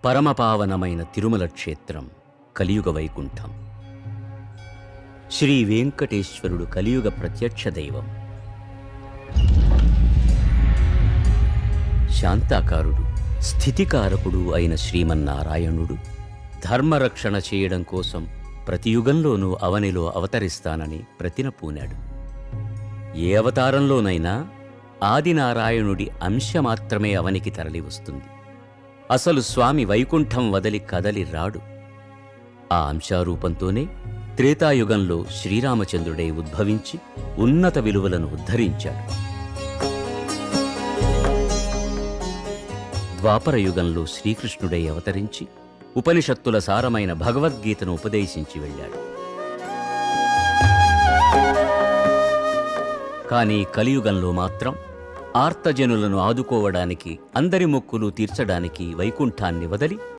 పరమపావనమైన తిరుమల క్షేత్రం కలియుగ వైకుంఠం. శ్రీ వెంకటేశ్వరుడు కలియుగ ప్రత్యక్ష దైవం. శాంతాకారుడు, స్థితికారకుడు అయిన శ్రీమన్నారాయణుడు ధర్మరక్షణ చేయడం కోసం ప్రతి యుగంలోనూ అవనిలో అవతరిస్తానని ప్రతిన పూనాడు. ఏ అవతారంలోనైనా ఆదినారాయణుడి అంశ మాత్రమే అవనికి తరలి వస్తుంది. అసలు స్వామి వైకుంఠం వదలి కదలి రాడు. ఆ అంశారూపంతోనే త్రేతాయుగంలో శ్రీరామచంద్రుడై ఉద్భవించి ఉన్నత విలువలను ఉద్ధరించాడు. ద్వాపర యుగంలో శ్రీకృష్ణుడై అవతరించి ఉపనిషత్తుల సారమైన భగవద్గీతను ఉపదేశించి వెళ్ళాడు. కానీ కలియుగంలో మాత్రం ఆర్తజనులను ఆదుకోవడానికి, అందరి మొక్కులు తీర్చడానికి వైకుంఠాన్ని వదలి